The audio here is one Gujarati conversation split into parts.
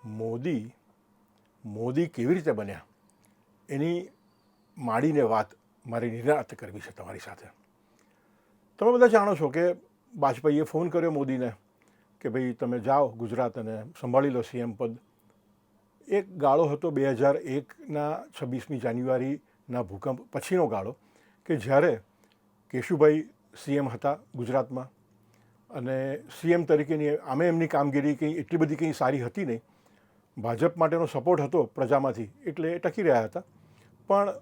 મોદી કેવી રીતે બન્યા એની માંડીને વાત મારી નિરાંતે કરવી છે તમારી સાથે. તમે બધા જાણો છો કે વાજપેયીએ ફોન કર્યો મોદીને કે ભાઈ તમે જાઓ ગુજરાત અને સંભાળી લો સીએમ પદ. એક ગાળો હતો 2001ના 26મી જાન્યુઆરીના ભૂકંપ પછીનો ગાળો કે જ્યારે કેશુભાઈ સીએમ હતા ગુજરાતમાં અને સીએમ તરીકેની આમે એમની કામગીરી કંઈ એટલી બધી કંઈ સારી હતી નહીં. ભાજપ માટેનો સપોર્ટ હતો પ્રજામાંથી એટલે એ ટકી રહ્યા હતા, પણ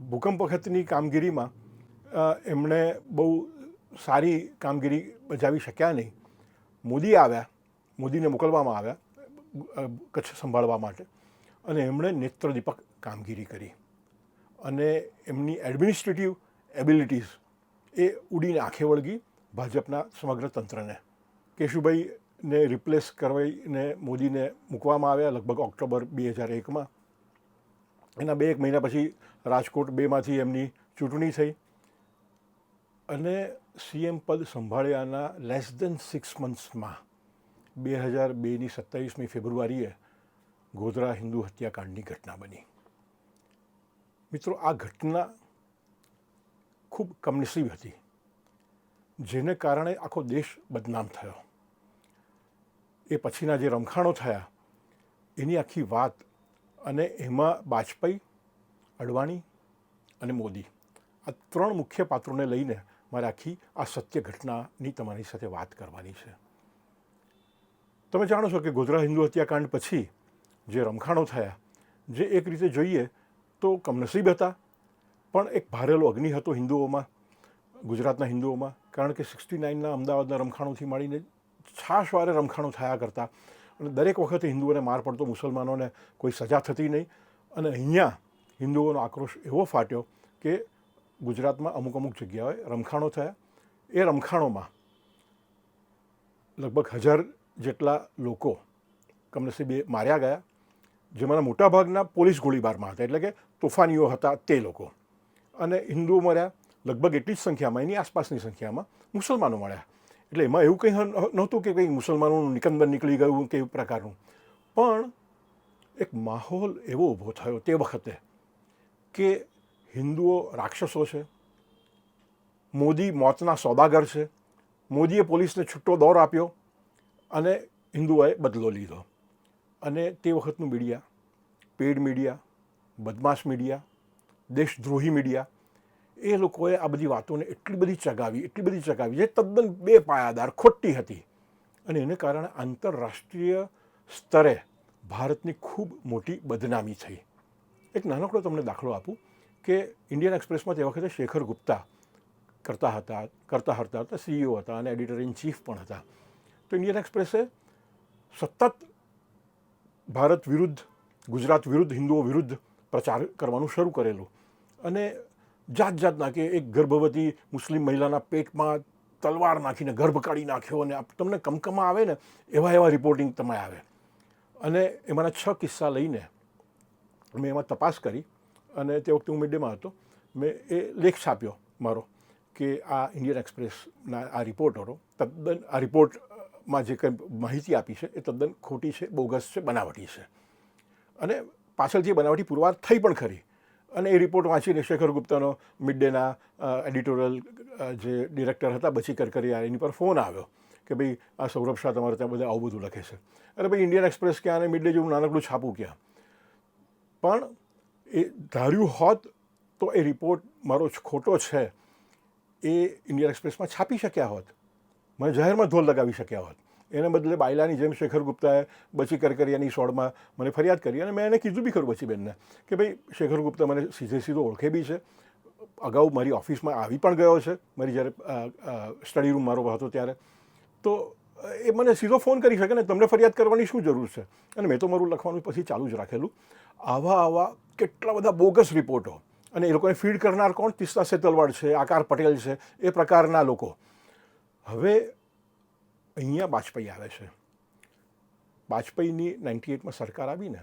ભૂકંપ વખતની કામગીરીમાં એમણે બહુ સારી કામગીરી બજાવી શક્યા નહીં. મોદી આવ્યા, મોદીને મોકલવામાં આવ્યા કચ્છ સંભાળવા માટે અને એમણે નેત્રદીપક કામગીરી કરી અને એમની એડમિનિસ્ટ્રેટિવ એબિલિટીઝ એ ઉડીને આંખે વળગી ભાજપના સમગ્ર તંત્રને. કેશુભાઈને રિપ્લેસ કરવાઈને મોદીને મૂકવામાં આવ્યા લગભગ ઓક્ટોબર 2001માં. એના 2-1 મહિના પછી રાજકોટ 2માંથી એમની ચૂંટણી થઈ અને સીએમ પદ સંભાળ્યાના લેસ દેન 6 મંથ્સમાં 2002ની 27મી ફેબ્રુઆરીએ ગોધરા હિન્દુ હત્યાકાંડની ઘટના બની. મિત્રો, આ ઘટના ખૂબ કમનસીબ હતી, જેને કારણે આખો દેશ બદનામ થયો. એ પછીના જે રમખાણો થયા એની આખી વાત અને એમાં વાજપેયી, અડવાણી અને મોદી આ 3 મુખ્ય પાત્રોને લઈને મારે આખી આ સત્ય ઘટનાની તમારી સાથે વાત કરવાની છે. તમે જાણો છો કે ગોધરા હિન્દુ હત્યાકાંડ પછી જે રમખાણો થયા, જે એક રીતે જોઈએ તો કમનસીબ હતા, પણ એક ભારેલો અગ્નિ હતો હિન્દુઓમાં, ગુજરાતના હિન્દુઓમાં. કારણ કે 69ના અમદાવાદના રમખાણોથી માંડીને છાશવારે રમખાણો થયા કરતા અને દરેક વખતે હિન્દુઓને માર પડતો, મુસલમાનોને કોઈ સજા થતી નહીં. અને અહીંયા હિન્દુઓનો આક્રોશ એવો ફાટ્યો કે ગુજરાતમાં અમુક જગ્યાએ રમખાણો થયા. એ રમખાણોમાં લગભગ 1000 જેટલા લોકો કમનસીબે માર્યા ગયા, જેમાંના મોટાભાગના પોલીસ ગોળીબારમાં હતા, એટલે કે તોફાનીઓ હતા તે લોકો. અને હિન્દુઓ મર્યા લગભગ એટલી જ સંખ્યામાં, એની આસપાસની સંખ્યામાં મુસલમાનો મળ્યા. એટલે એમાં એવું કંઈ નહોતું કે કંઈ મુસલમાનોનું નિકંદન નીકળી ગયું કે એવું પ્રકારનું, પણ એક માહોલ એવો ઊભો થયો તે વખતે કે હિન્દુઓ રાક્ષસો છે, મોદી મોતના સોદાગર છે, મોદીએ પોલીસને છૂટો દોર આપ્યો અને હિન્દુઓએ બદલો લીધો. અને તે વખતનું મીડિયા, પેડ મીડિયા, બદમાશ મીડિયા, દેશદ્રોહી મીડિયા, એ લોકોએ આ બધી વાતોને એટલી બધી ચગાવી જે તદ્દન બેપાયાદાર, ખોટી હતી. અને એને કારણે આંતરરાષ્ટ્રીય સ્તરે ભારતની ખૂબ મોટી બદનામી થઈ. એક નાનકડો તમને દાખલો આપું કે ઇન્ડિયન એક્સપ્રેસમાં તે વખતે શેખર ગુપ્તા કરતા હતા, CEO હતા અને એડિટર ઇન ચીફ પણ હતા. તો ઇન્ડિયન એક્સપ્રેસે સતત ભારત વિરુદ્ધ, ગુજરાત વિરુદ્ધ, હિન્દુઓ વિરુદ્ધ પ્રચાર કરવાનું શરૂ કરેલું. અને જાતના કે એક ગર્ભવતી મુસ્લિમ મહિલાના પેટમાં તલવાર નાખીને ગર્ભ કાઢી નાખ્યો, અને તમને કમકમા આવે ને એવા રિપોર્ટિંગ તમે આવે. અને એમાંના 6 કિસ્સા લઈને મેં એમાં તપાસ કરી અને તે વખતે હું મિડ ડેમાં હતો. મેં એ લેખ છાપ્યો મારો કે આ ઇન્ડિયન એક્સપ્રેસના આ રિપોર્ટરો તદ્દન આ રિપોર્ટમાં જે કંઈ માહિતી આપી છે એ તદ્દન ખોટી છે, બોગસ છે, બનાવટી છે. અને પાછળથી બનાવટી પુરવાર થઈ પણ ખરી. અને એ રિપોર્ટ વાંચીને શેખર ગુપ્તાનો મિડ ડેના એડિટોરિયલ જે ડિરેક્ટર હતા બચી કરકરિયા, એની પર ફોન આવ્યો કે ભાઈ આ સૌરભ શાહ તમારે ત્યાં બધા આવું બધું લખે છે. અરે ભાઈ, ઇન્ડિયન એક્સપ્રેસ ક્યાં અને મિડ ડે જેવું નાનકડું છાપું ક્યાં. પણ એ ધાર્યું હોત તો એ રિપોર્ટ મારો ખોટો છે એ ઇન્ડિયન એક્સપ્રેસમાં છાપી શક્યા હોત, મને જાહેરમાં ધોલ લગાવી શક્યા હોત. એને બદલે બાયલાની જેમ શેખર ગુપ્તાએ બચી કરકરિયાની સોડમાં મને ફરિયાદ કરી. અને મેં એને કીધું બી ખરું બચીબેનને કે ભાઈ શેખર ગુપ્તા મને સીધો ઓળખે બી છે, અગાઉ મારી ઓફિસમાં આવી પણ ગયો છે, મારી જ્યારે સ્ટડી રૂમ મારો હતો ત્યારે. તો એ મને સીધો ફોન કરી શકે ને, તમને ફરિયાદ કરવાની શું જરૂર છે. અને મેં તો મારું લખવાનું પછી ચાલુ જ રાખેલું. આવા કેટલા બધા બોગસ રિપોર્ટો. અને એ લોકોને ફીડ કરનાર કોણ? તિસ્તા સેતલવાડ છે, આકાર પટેલ છે, એ પ્રકારના લોકો. હવે અહીંયા વાજપેયી આવે છે. વાજપેયીની 98માં સરકાર આવીને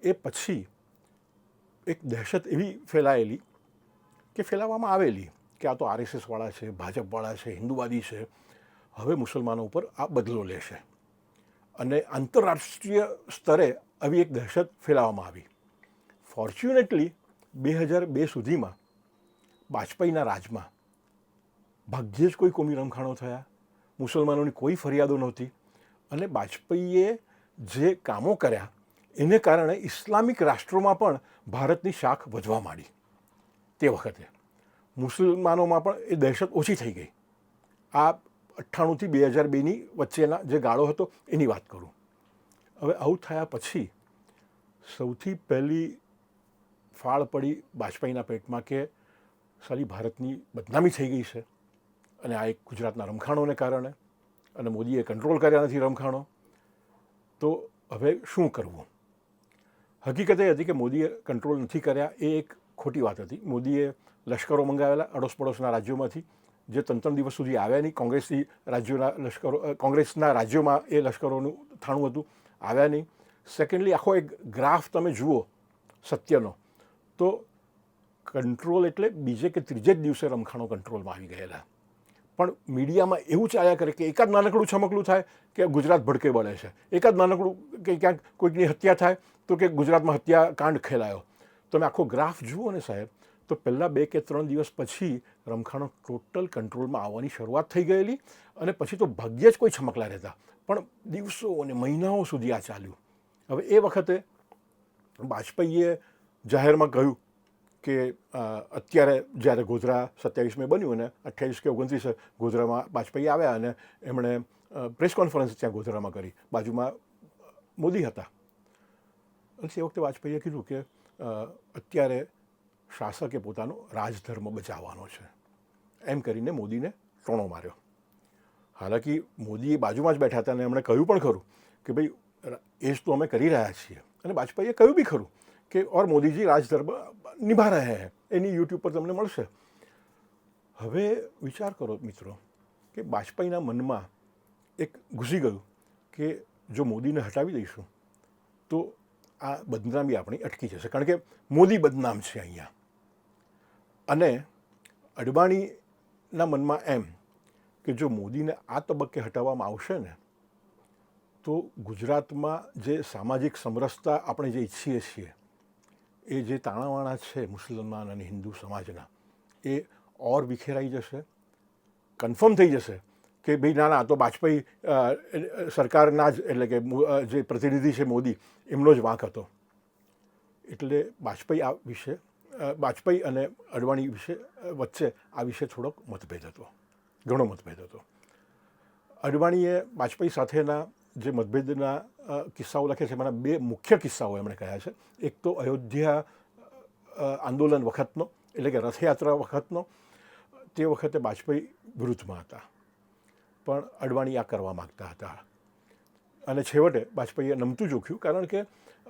એ પછી એક દહેશત એવી ફેલાવવામાં આવેલી કે આ તો RSSવાળા છે, ભાજપવાળા છે, હિન્દુવાદી છે, હવે મુસલમાનો ઉપર આ બદલો લેશે. અને આંતરરાષ્ટ્રીય સ્તરે આવી એક દહેશત ફેલાવવામાં આવી. ફોર્ચ્યુનેટલી 2002 સુધીમાં વાજપેયીના રાજમાં ભાગ્યે જ કોઈ કોમી રમખાણો થયા, મુસલમાનોની કોઈ ફરિયાદો નહોતી, અને વાજપેયીએ જે કામો કર્યા એને કારણે ઇસ્લામિક રાષ્ટ્રોમાં પણ ભારતની શાખ વધવા માંડી. તે વખતે મુસલમાનોમાં પણ એ દહેશત ઓછી થઈ ગઈ. આ 98થી 2002ની વચ્ચેના જે ગાળો હતો એની વાત કરું. હવે આવું થયા પછી સૌથી પહેલી ફાળ પડી વાજપેયીના પેટમાં કે સાલી ભારતની બદનામી થઈ ગઈ છે, અને આ એક ગુજરાતના રમખાણોને કારણે, અને મોદીએ કંટ્રોલ કર્યા નથી રમખાણો, તો હવે શું કરવું? હકીકત એ હતી કે મોદીએ કંટ્રોલ નથી કર્યા એ એક ખોટી વાત હતી. મોદીએ લશ્કરો મંગાવેલા અડોશ પડોશના રાજ્યોમાંથી, જે 3 દિવસ સુધી આવ્યા નહીં. કોંગ્રેસના રાજ્યોમાં એ લશ્કરોનું થાણું હતું, આવ્યા નહીં. સેકન્ડલી, આખો એક ગ્રાફ તમે જુઓ સત્યનો, તો કંટ્રોલ એટલે બીજે કે ત્રીજે જ દિવસે રમખાણો કંટ્રોલમાં આવી ગયેલા. પણ મીડિયામાં એવું ચાલ્યા કરે કે એકાદ નાનકડું છમકલું થાય કે ગુજરાત ભડકે બળે છે, એકાદ નાનકડું કે ક્યાંક કોઈકની હત્યા થાય તો કે ગુજરાતમાં હત્યાકાંડ ખેલાયો. તમે આખો ગ્રાફ જુઓ ને સાહેબ, તો પહેલાં 2 કે 3 દિવસ પછી રમખાણો ટોટલ કંટ્રોલમાં આવવાની શરૂઆત થઈ ગયેલી, અને પછી તો ભાગ્યે જ કોઈ છમકલા રહેતા. પણ દિવસો અને મહિનાઓ સુધી આ ચાલ્યું. હવે એ વખતે વાજપેયીએ જાહેરમાં કહ્યું કે અત્યારે જ્યારે ગોધરા 27મે બન્યું અને 28 કે 29 ગોધરામાં વાજપેયી આવ્યા અને એમણે પ્રેસ કોન્ફરન્સ ત્યાં ગોધરામાં કરી, બાજુમાં મોદી હતા. અને એ વખતે વાજપેયીએ કીધું કે અત્યારે શાસકે પોતાનો રાજધર્મ બચાવવાનો છે, એમ કરીને મોદીને ટોણો માર્યો. હાલાકી મોદી બાજુમાં જ બેઠા હતા અને એમણે કહ્યું પણ ખરું કે ભાઈ એ જ તો અમે કરી રહ્યા છીએ, અને વાજપેયીએ કહ્યું બી ખરું કે ઓર મોદીજી રાજધર્મ નિભા રહે હૈ. એની યુટ્યુબ પર તમને મળશે. હવે વિચાર કરો મિત્રો કે વાજપેયીના મનમાં એક ઘૂસી ગયું કે જો મોદીને હટાવી દઈશું તો આ બદનામી આપણી અટકી જશે, કારણ કે મોદી બદનામ છે અહીંયા. અને અડવાણીના મનમાં એમ કે જો મોદીને આ તબક્કે હટાવવામાં આવશે ને તો ગુજરાતમાં જે સામાજિક સમરસતા આપણે જે ઈચ્છીએ છીએ, એ જે તાણાવાણા છે મુસલમાન અને હિન્દુ સમાજના, એ ઓર વિખેરાઈ જશે. કન્ફર્મ થઈ જશે કે ભાઈ ના ના, તો વાજપેયી સરકારના જ, એટલે કે જે પ્રતિનિધિ છે મોદી, એમનો જ વાંક હતો. એટલે વાજપેયી અને અડવાણી વચ્ચે આ વિશે થોડોક મતભેદ હતો, ઘણો મતભેદ હતો. અડવાણીએ વાજપેયી સાથેના જે મતભેદના કિસ્સાઓ લખે છે, એમાંના 2 મુખ્ય કિસ્સાઓ એમણે કહ્યા છે. એક તો અયોધ્યા આંદોલન વખતનો, એટલે કે રથયાત્રા વખતનો. તે વખતે વાજપેયી વિરુદ્ધમાં હતા, પણ અડવાણી આ કરવા માગતા હતા, અને છેવટે વાજપેયીએ નમતું જોખ્યું, કારણ કે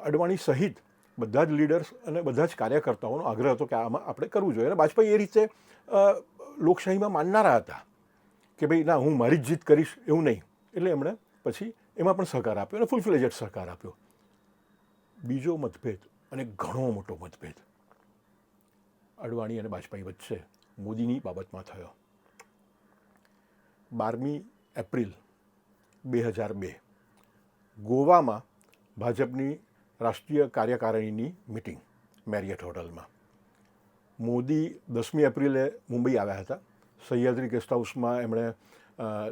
અડવાણી સહિત બધા જ લીડર્સ અને બધા જ કાર્યકર્તાઓનો આગ્રહ હતો કે આમાં આપણે કરવું જોઈએ. અને વાજપેયી એ રીતે લોકશાહીમાં માનનારા હતા કે ભાઈ ના, હું મારી જ જીત કરીશ એવું નહીં. એટલે એમણે પછી એમાં પણ સહકાર આપ્યો અને ફૂલ ફ્લેજેડ સહકાર આપ્યો. બીજો મતભેદ, અને ઘણો મોટો મતભેદ, અડવાણી અને વાજપેયી વચ્ચે મોદીની બાબતમાં થયો. 12મી એપ્રિલ 2002 ગોવામાં ભાજપની રાષ્ટ્રીય કાર્યકારિણીની મિટિંગ મેરિયટ હોટલમાં. મોદી 10મી એપ્રિલે મુંબઈ આવ્યા હતા. સહ્યાદ્રી ગેસ્ટ હાઉસમાં એમણે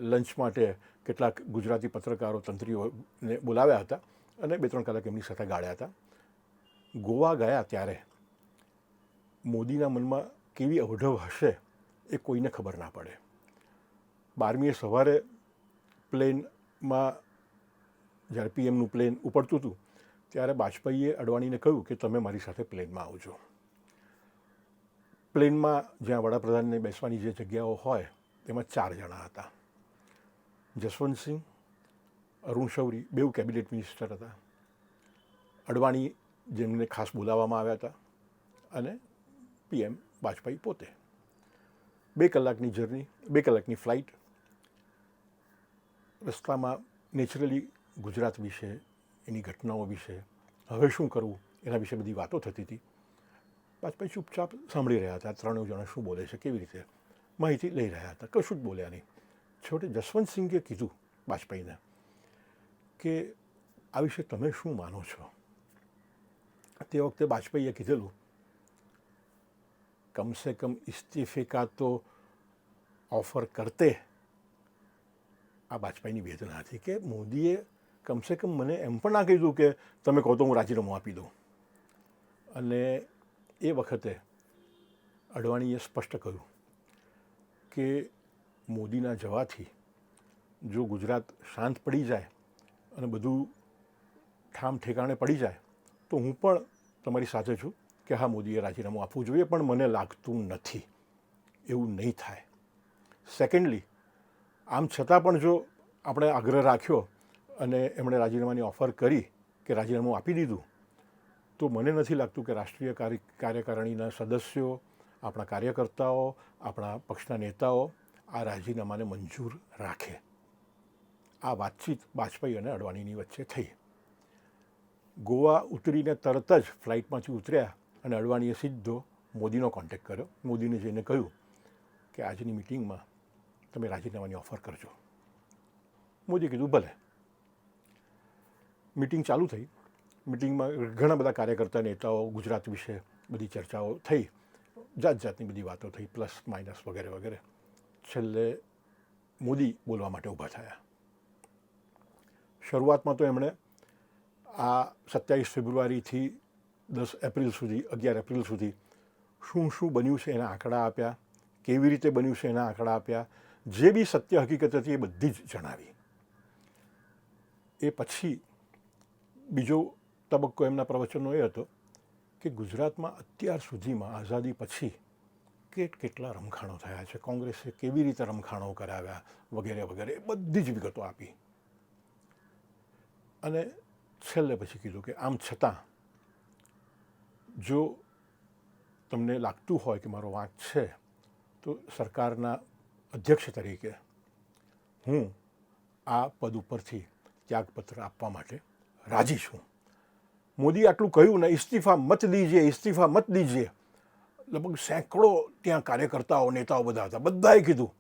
લંચ માટે કેટલાક ગુજરાતી પત્રકારો, તંત્રીઓને બોલાવ્યા હતા અને 2-3 કલાક એમની સાથે ગાળ્યા હતા. ગોવા ગયા ત્યારે મોદીના મનમાં કેવી અવઢવ હશે એ કોઈને ખબર ના પડે. 12મીએ સવારે પ્લેનમાં જ્યારે પીએમનું પ્લેન ઉપડતું હતું ત્યારે વાજપેયીએ અડવાણીને કહ્યું કે તમે મારી સાથે પ્લેનમાં આવજો. પ્લેનમાં જ્યાં વડાપ્રધાનને બેસવાની જે જગ્યાઓ હોય તેમાં 4 જણા હતા. જસવંતસિંહ, અરુણ શૌરી, 2 કેબિનેટ મિનિસ્ટર હતા. અડવાણી, જેમને ખાસ બોલાવવામાં આવ્યા હતા, અને પીએમ વાજપેયી પોતે. 2 કલાકની જર્ની, 2 કલાકની ફ્લાઇટ. રસ્તામાં નેચરલી ગુજરાત વિશે, એની ઘટનાઓ વિશે, હવે શું કરવું એના વિશે બધી વાતો થતી હતી. વાજપેયી ચૂપચાપ સાંભળી રહ્યા હતા. 3 જણા શું બોલે છે, કેવી રીતે માહિતી લઈ રહ્યા હતા, કશું જ બોલ્યા નહીં. છેવટે જસવંતસિંહે કીધું વાજપેયીને કે આ વિશે તમે શું માનો છો? તે વખતે વાજપેયીએ કીધેલું, कम से कम इस्तीफे का तो ऑफर करते. આ વાજપેયીની વેદના હતી કે મોદીએ કમસે કમ મને એમ પણ ના કીધું કે તમે કહો તો હું રાજીનામું આપી દઉં. અને એ વખતે અડવાણીએ સ્પષ્ટ કહ્યું કે મોદીના જવાથી જો ગુજરાત શાંત પડી જાય અને બધું ઠામ ઠેકાણે પડી જાય તો હું પણ તમારી સાથે છું કે હા, મોદીએ રાજીનામું આપવું જોઈએ, પણ મને લાગતું નથી એવું નહીં થાય. સેકન્ડલી, આમ છતાં પણ જો આપણે આગ્રહ રાખ્યો અને એમણે રાજીનામાની ઓફર કરી કે રાજીનામું આપી દીધું, તો મને નથી લાગતું કે રાષ્ટ્રીય કાર્યકારિણીના સદસ્યો, આપણા કાર્યકર્તાઓ, આપણા પક્ષના નેતાઓ આ રાજીનામાને મંજૂર રાખે. આ વાતચીત વાજપેયી અને અડવાણીની વચ્ચે થઈ. ગોવા ઉતરીને તરત જ ફ્લાઇટમાંથી ઉતર્યા અને અડવાણીએ સીધો મોદીનો કોન્ટેક્ટ કર્યો. મોદીને જઈને કહ્યું કે આજની મિટિંગમાં તમે રાજીનામાની ઓફર કરજો. મોદીએ કીધું ભલે. મિટિંગ ચાલુ થઈ. મિટિંગમાં ઘણા બધા કાર્યકર્તા નેતાઓ ગુજરાત વિશે બધી ચર્ચાઓ થઈ, જાત જાતની બધી વાતો થઈ, પ્લસ માઇનસ વગેરે વગેરે. છેલ્લે મોદી બોલવા માટે ઊભા થયા. શરૂઆતમાં તો એમણે આ 27 ફેબ્રુઆરીથી 10 એપ્રિલ સુધી, 11 એપ્રિલ સુધી શું શું બન્યું છે એના આંકડા આપ્યા, કેવી રીતે બન્યું છે એના આંકડા આપ્યા, જે બી સત્ય હકીકત હતી એ બધી જ જણાવી. એ પછી બીજો તબક્કો એમના પ્રવચનનો એ હતો કે ગુજરાતમાં અત્યાર સુધીમાં આઝાદી પછી કેટલા રમખાણો થયા છે, કોંગ્રેસે કેવી રીતે રમખાણો કરાવ્યા વગેરે વગેરે, બધી જ વિગતો આપી. અને છેલ્લે પછી કીધું કે આમ છતાં જો તમને લાગતું હોય કે મારો વાંક છે તો સરકારના અધ્યક્ષ તરીકે હું આ પદ ઉપરથી ત્યાગપત્ર આપવા માટે રાજી છું. મોદી આટલું કહ્યું ને, ઇસ્તીફા મત દીજીએ, ઇસ્તીફા મત દીજીએ. લગભગ સેંકડો ત્યાં કાર્યકર્તાઓ, નેતાઓ બધા હતા, બધાએ કીધું.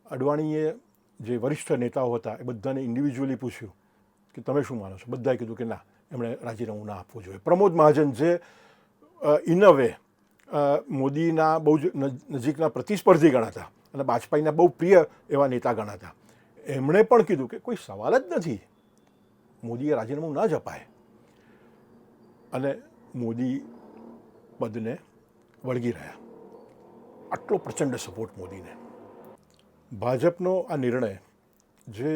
અડવાણીએ જે વરિષ્ઠ નેતાઓ હતા એ બધાને ઇન્ડિવિજ્યુઅલી પૂછ્યું કે તમે શું માનો છો? બધાએ કીધું કે ના, એમણે રાજીનામું ના આપવું જોઈએ. પ્રમોદ મહાજન, જે ઇન અ વે મોદીના બહુ જ નજીકના પ્રતિસ્પર્ધી ગણાતા અને વાજપેયીના બહુ પ્રિય એવા નેતા ગણાતા, એમણે પણ કીધું કે કોઈ સવાલ જ નથી, મોદીએ રાજીનામું ના જ અપાય. અને મોદી પદને વળગી રહ્યા. આટલો પ્રચંડ સપોર્ટ મોદીને. ભાજપનો આ નિર્ણય જે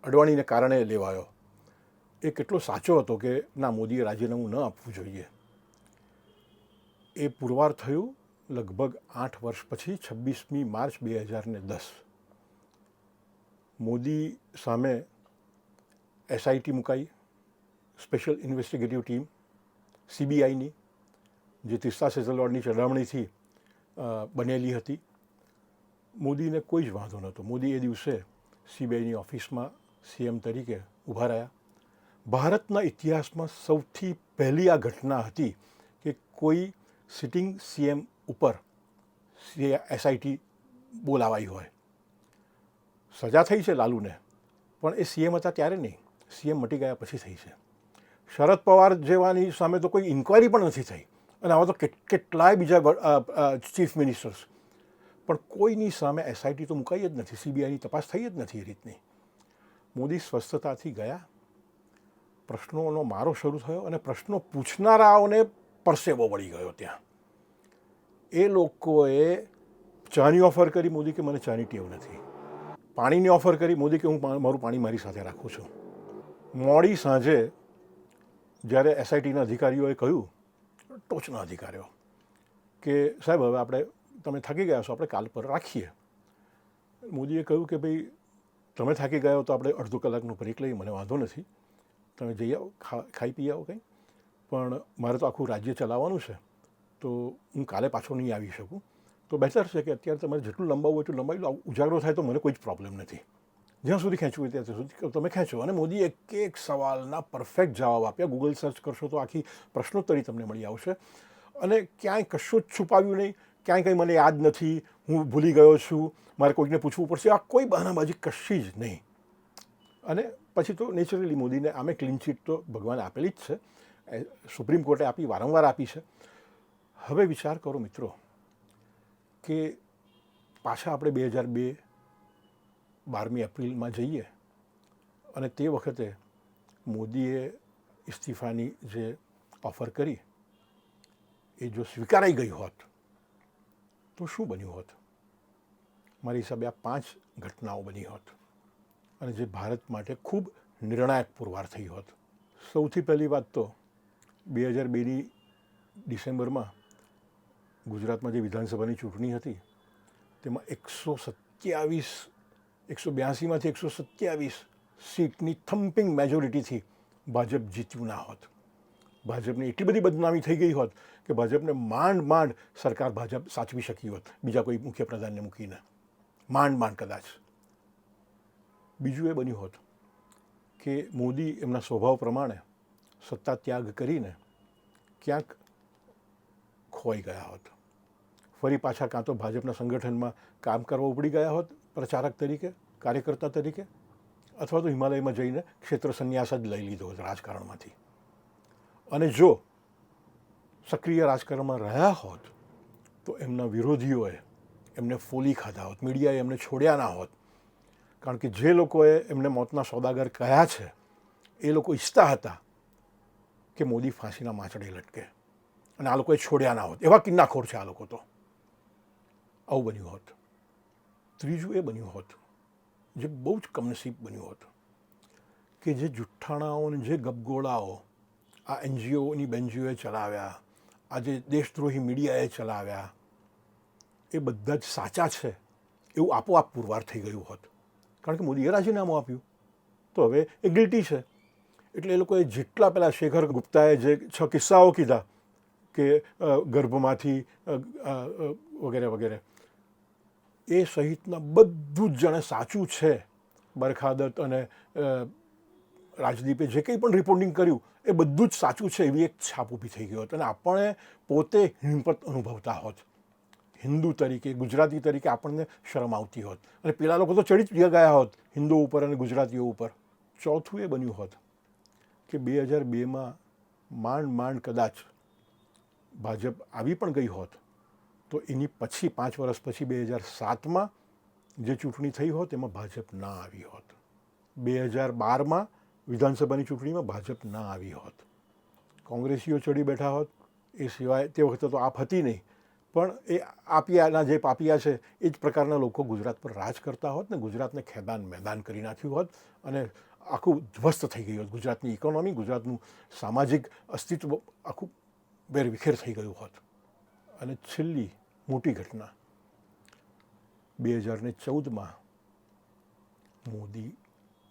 અડવાણીને કારણે લેવાયો એ કેટલો સાચો હતો કે ના, મોદીએ રાજીનામું ન આપવું જોઈએ. એ પુરવાર થયું લગભગ 8 વર્ષ પછી, 26મી માર્ચ 2010. મોદી સામે SIT મુકાઈ, સ્પેશિયલ ઇન્વેસ્ટિગેટિવ ટીમ, CBIની, જે તીસ્તા સેટલવાડની ચડામણીથી બનેલી હતી. મોદીને કોઈ જ વાંધો નહોતો. મોદી એ દિવસે CBIની ઓફિસમાં CM તરીકે ઊભા રહ્યા. ભારતના ઇતિહાસમાં સૌથી પહેલી આ ઘટના હતી કે કોઈ સિટિંગ CM ઉપર SIT બોલાવાઈ હોય. સજા થઈ છે લાલુને, પણ એ CM હતા ત્યારે નહીં, CM મટી ગયા પછી થઈ છે. શરદ પવાર જેવાની સામે તો કોઈ ઇન્ક્વાયરી પણ નથી થઈ, અને આવા તો કેટલાય બીજા ચીફ મિનિસ્ટર્સ, પણ કોઈની સામે SIT તો મુકાઈ જ નથી, CBIની તપાસ થઈ જ નથી એ રીતની. મોદી સ્વસ્થતાથી ગયા. પ્રશ્નોનો મારો શરૂ થયો અને પ્રશ્નો પૂછનારાઓને પરસેવો વળી ગયો. ત્યાં એ લોકોએ ચાની ઓફર કરી, મોદી કે મને ચાની ટેવ નથી. પાણીની ઓફર કરી, મોદી કે હું મારું પાણી મારી સાથે રાખું છું. મોડી સાંજે જ્યારે SITના અધિકારીઓએ કહ્યું, ટોચના અધિકારીઓ, કે સાહેબ હવે તમે થાકી ગયા છો, આપણે કાલ પર રાખીએ. મોદીએ કહ્યું કે ભાઈ, તમે થાકી ગયા તો આપણે અડધો કલાકનો બ્રેક લઈએ, મને વાંધો નથી, તમે જઈ આવો, ખાઈ પી આવો કંઈ, પણ મારે તો આખું રાજ્ય ચલાવવાનું છે, તો હું કાલે પાછો નહીં આવી શકું. તો બેટર છે કે અત્યારે તમારે જેટલું લંબાવવું હોય એટલું લંબાવી લો, ઉજાગરો થાય તો મને કોઈ જ પ્રોબ્લેમ નથી, જ્યાં સુધી ખેંચવું હોય ત્યાં સુધી તમે ખેંચો. અને મોદીએ એક સવાલના પરફેક્ટ જવાબ આપ્યા. ગૂગલ સર્ચ કરશો તો આખી પ્રશ્નોત્તરી તમને મળી આવશે. અને ક્યાંય કશું જ છુપાવ્યું નહીં, ક્યાંય કંઈ મને યાદ નથી, હું ભૂલી ગયો છું, મારે કોઈકને પૂછવું પડશે, આ કોઈ બહાનાબાજી કશી જ નહીં. અને પછી તો નેચરલી મોદીને આમે ક્લીન ચીટ તો ભગવાને આપેલી જ છે, સુપ્રીમ કોર્ટે આપી, વારંવાર આપી છે. હવે વિચાર કરો મિત્રો કે પાછા આપણે 2002 12મી એપ્રિલમાં જઈએ અને તે વખતે મોદીએ ઇસ્તીફાની જે ઓફર કરી એ જો સ્વીકારાઈ ગઈ હોત તો શું બન્યું હોત? મારી હિસાબે આ 5 ઘટનાઓ બની હોત અને જે ભારત માટે ખૂબ નિર્ણાયક પુરવાર થઈ હોત. સૌથી પહેલી વાત તો 2002ની ડિસેમ્બરમાં ગુજરાતમાં જે વિધાનસભાની ચૂંટણી હતી તેમાં 182માંથી 127 સીટની થમ્પિંગ મેજોરિટીથી ભાજપ જીત્યું ના હોત. ભાજપની એટલી બધી બદનામી થઈ ગઈ હોત કે ભાજપને માંડ સરકાર ભાજપ સાચવી શકી હોત બીજા કોઈ મુખ્યપ્રધાનને મૂકીને, માંડ કદાચ. બીજું એ બન્યું હોત કે મોદી એમના સ્વભાવ પ્રમાણે સત્તા ત્યાગ કરીને ક્યાંક ખોવાઈ ગયા હોત. ફરી પાછા કાં તો ભાજપના સંગઠનમાં કામ કરવા ઉપડી ગયા હોત પ્રચારક તરીકે, કાર્યકર્તા તરીકે, અથવા તો હિમાલયમાં જઈને ક્ષેત્ર સંન્યાસ જ લઈ લીધો હોત રાજકારણમાંથી. અને જો સક્રિય રાજકારણમાં રહ્યા હોત તો એમના વિરોધીઓએ એમને ફોલી ખાધા હોત, મીડિયાએ એમને છોડ્યા ના હોત. કારણ કે જે લોકોએ એમને મોતના સોદાગર કહ્યા છે એ લોકો ઈચ્છતા હતા કે મોદી ફાંસીના માંચડે લટકે અને આ લોકોએ છોડ્યા ના હોત. એવા કિન્નાખોર છે આ લોકો તો. આવું બન્યું હોત. ત્રીજું એ બન્યું હોત જે બહુ જ કમનસીબ બન્યું હોત કે જે જુઠ્ઠાણાઓ અને જે ગપગોળાઓ આ એનજીઓની બેનજીઓએ ચલાવ્યા, આજે દેશદ્રોહી મીડિયાએ ચલાવ્યા, એ બધા જ સાચા છે એવું આપોઆપ પુરવાર થઈ ગયું હોત. કારણ કે મોદીએ રાજીનામું આપ્યું તો હવે એ ગિલ્ટી છે. એટલે એ લોકોએ જેટલા પહેલાં શેખર ગુપ્તાએ જે 6 કિસ્સાઓ કીધા કે ગર્ભમાંથી વગેરે એ સહિતના બધું જ જાણે સાચું છે. બરખાદત અને રાજદીપે જે કંઈ પણ રિપોર્ટિંગ કર્યું એ બધું જ સાચું છે એવી એક છાપ ઊભી થઈ ગઈ હોત અને આપણે પોતે હિંમત અનુભવતા હોત. હિન્દુ તરીકે, ગુજરાતી તરીકે આપણને શરમ આવતી હોત અને પેલા લોકો તો ચડી જ ગયા હોત હિન્દુઓ ઉપર અને ગુજરાતીઓ ઉપર. ચોથું એ બન્યું હોત કે 2002માં માંડ કદાચ ભાજપ આવી પણ ગઈ હોત તો એની પછી 5 વર્ષ પછી 2007માં જે ચૂંટણી થઈ હોત એમાં ભાજપ ના આવી હોત. 2012માં વિધાનસભાની ચૂંટણીમાં ભાજપ ના આવી હોત. કોંગ્રેસીઓ ચડી બેઠા હોત. એ સિવાય તે વખતે તો આપ હતી નહીં પણ એ આપિયાના જે પાપિયા છે એ જ પ્રકારના લોકો ગુજરાત પર રાજ કરતા હોત ને ગુજરાતને ખેદાન મેદાન કરી નાખ્યું હોત અને આખું ધ્વસ્ત થઈ ગયું હોત. ગુજરાતની ઇકોનોમી, ગુજરાતનું સામાજિક અસ્તિત્વ આખું વેરવિખેર થઈ ગયું હોત. અને છેલ્લી મોટી ઘટના 2014માં મોદી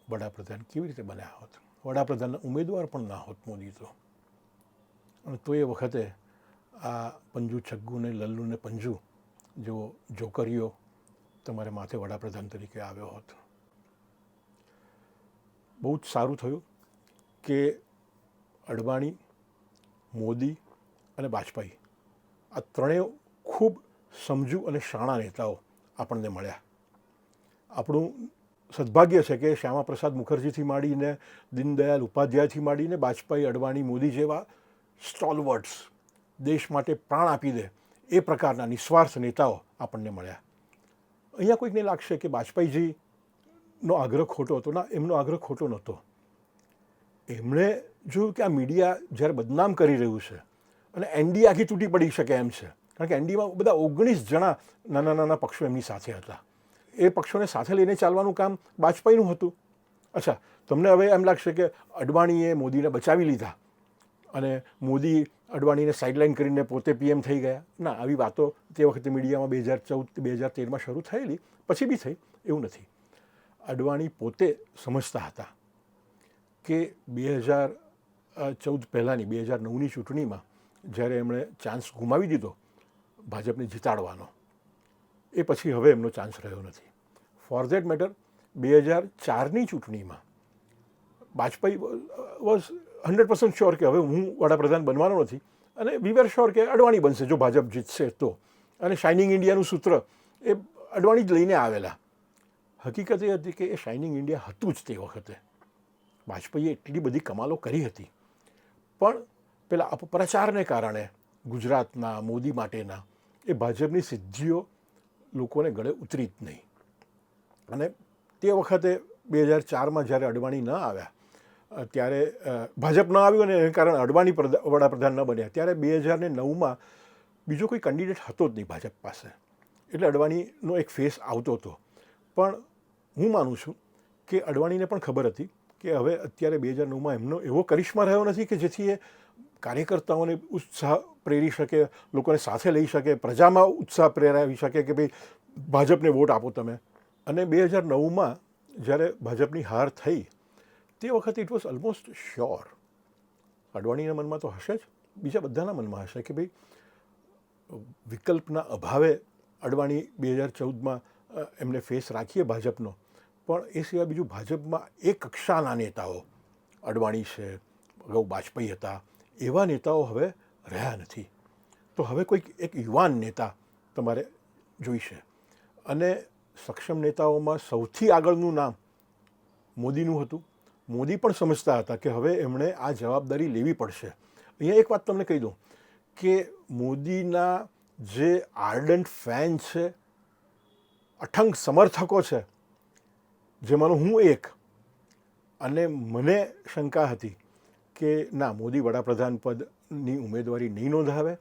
વડાપ્રધાન કેવી રીતે બન્યા હોત? વડાપ્રધાનના ઉમેદવાર પણ ના હોત મોદી તો. અને તો એ વખતે આ પંજુ છગ્ગુ ને લલ્લુ ને પંજુ જેવો જોકરીઓ તમારે માથે વડાપ્રધાન તરીકે આવ્યો હોત. બહુ જ સારું થયું કે અડવાણી, મોદી અને વાજપેયી આ ત્રણેય ખૂબ સમજુ અને શાણા નેતાઓ આપણને મળ્યા. આપણું સદભાગ્ય છે કે શ્યામાપ્રસાદ મુખર્જીથી માંડીને દીનદયાલ ઉપાધ્યાયથી માંડીને વાજપેયી, અડવાણી, મોદી જેવા સ્ટોલવર્ડ્સ, દેશ માટે પ્રાણ આપી દે એ પ્રકારના નિસ્વાર્થ નેતાઓ આપણને મળ્યા. અહીંયા કોઈકને લાગશે કે વાજપેયીજીનો આગ્રહ ખોટો હતો. ના, એમનો આગ્રહ ખોટો નહોતો. એમણે જોયું કે આ મીડિયા જ્યારે બદનામ કરી રહ્યું છે અને એનડીએ આખી તૂટી પડી શકે એમ છે. કારણ કે એનડીએમાં બધા 19 જણા નાના પક્ષો એમની સાથે હતા. એ પક્ષોને સાથે લઈને ચાલવાનું કામ વાજપેયીનું હતું. અચ્છા, તમને હવે એમ લાગશે કે અડવાણીએ મોદીને બચાવી લીધા અને મોદી અડવાણીને સાઇડલાઇન કરીને પોતે પીએમ થઈ ગયા. ના, આવી વાતો તે વખતે મીડિયામાં 2014-2013માં શરૂ થયેલી, પછી બી થઈ, એવું નથી. અડવાણી પોતે સમજતા હતા કે 2014 પહેલાંની 2009ની ચૂંટણીમાં જ્યારે એમણે ચાન્સ ગુમાવી દીધો ભાજપને જીતાડવાનો, એ પછી હવે એમનો ચાન્સ રહ્યો નથી. ફોર ધેટ મેટર 2004ની ચૂંટણીમાં વાજપેયી વોઝ 100% શ્યોર કે હવે હું વડાપ્રધાન બનવાનો નથી અને વી વેર શ્યોર કે અડવાણી બનશે જો ભાજપ જીતશે તો. અને શાઇનિંગ ઇન્ડિયાનું સૂત્ર એ અડવાણી જ લઈને આવેલા. હકીકત એ હતી કે એ શાઇનિંગ ઇન્ડિયા હતું જ તે વખતે. વાજપેયીએ એટલી બધી કમાલો કરી હતી, પણ પેલા અપપ્રચારને કારણે ગુજરાતના મોદી માટેના એ ભાજપની સિદ્ધિઓ લોકોને ગળે ઉતરી જ નહીં. અને તે વખતે 2004માં જ્યારે અડવાણી ન આવ્યા, ત્યારે ભાજપ ન આવ્યું અને એને કારણે અડવાણી વડાપ્રધાન ન બન્યા, ત્યારે 2009માં બીજો કોઈ કેન્ડિડેટ હતો જ નહીં ભાજપ પાસે. એટલે અડવાણીનો એક ફેસ આવતો હતો. પણ હું માનું છું કે અડવાણીને પણ ખબર હતી કે હવે અત્યારે 2009માં એમનો એવો કરિશ્મા રહ્યો નથી કે જેથી એ કાર્યકર્તાઓને ઉત્સાહ પ્રેરી શકે, લોકોને સાથે લઈ શકે, પ્રજામાં ઉત્સાહ પ્રેરાવી શકે કે ભાઈ ભાજપને વોટ આપો તમે. અને 2009માં જ્યારે ભાજપની હાર થઈ તે વખતે ઇટ વોઝ ઓલમોસ્ટ શ્યોર, અડવાણીના મનમાં તો હશે જ, બીજા બધાના મનમાં હશે કે ભાઈ વિકલ્પના અભાવે અડવાણી 2014માં એમને ફેસ રાખીએ ભાજપનો, પણ એ સિવાય બીજું ભાજપમાં એ કક્ષાના નેતાઓ, અડવાણી છે, અગાઉ વાજપેયી હતા, એવા નેતાઓ હવે રહ્યા નથી. તો હવે કોઈક એક યુવાન નેતા તમારે જોઈશે. અને સક્ષમ નેતાઓમાં સૌથી આગળનું નામ મોદીનું હતું. મોદી પણ સમજતા હતા કે હવે એમણે આ જવાબદારી લેવી પડશે. અહીંયા એક વાત તમને કહી દઉં કે મોદીના જે આર્ડન્ટ ફેન છે, અઠંગ સમર્થકો છે, જેમાંનો હું એક, અને મને શંકા હતી કે ના, મોદી વડાપ્રધાન પદની ઉમેદવારી નહીં નોંધાવે,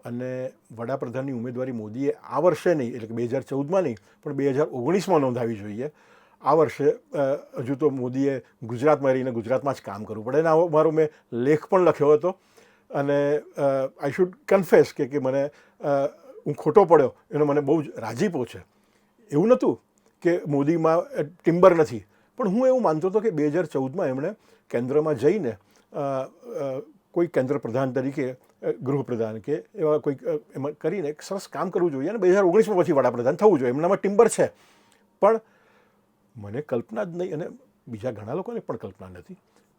અને વડાપ્રધાનની ઉમેદવારી મોદીએ આ વર્ષે નહીં, એટલે કે 2014માં નહીં પણ 2019માં નોંધાવી જોઈએ. આ વર્ષે હજુ તો મોદીએ ગુજરાતમાં રહીને ગુજરાતમાં જ કામ કરવું પડે. અને મારો મેં લેખ પણ લખ્યો હતો, અને આઈ શુડ કન્ફેસ કે મને હું ખોટો પડ્યો એનો મને બહુ જ રાજીપો છે. એવું નહોતું કે મોદીમાં ટિમ્બર નથી, પણ હું એવું માનતો હતો કે 2014માં એમણે કેન્દ્રમાં જઈને કોઈ કેન્દ્ર પ્રધાન તરીકે, ગૃહપ્રધાન કે એવા કોઈક એમાં કરીને એક સરસ કામ કરવું જોઈએ, અને 2019માં પછી વડાપ્રધાન થવું જોઈએ. એમનામાં ટિમ્બર છે, પણ મને કલ્પના જ નહીં, અને બીજા ઘણા લોકોને પણ કલ્પના નથી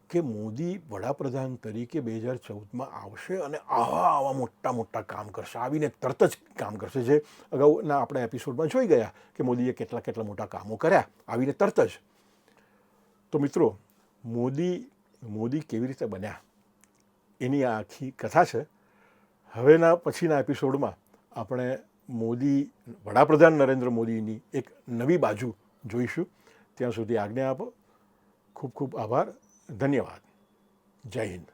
કે મોદી વડાપ્રધાન તરીકે 2014માં આવશે અને આવા મોટા મોટા કામ કરશે, આવીને તરત જ કામ કરશે. જે અગાઉના આપણા એપિસોડમાં જોઈ ગયા કે મોદીએ કેટલા મોટા કામો કર્યા આવીને તરત જ. તો મિત્રો, મોદી કેવી રીતે બન્યા એની આ આખી કથા છે. હવેના પછીના એપિસોડમાં આપણે વડાપ્રધાન નરેન્દ્ર મોદીની એક નવી બાજુ જોઈશું. ત્યાં સુધી આજ્ઞા આપો. ખૂબ ખૂબ આભાર. ધન્યવાદ. જય હિન્દ.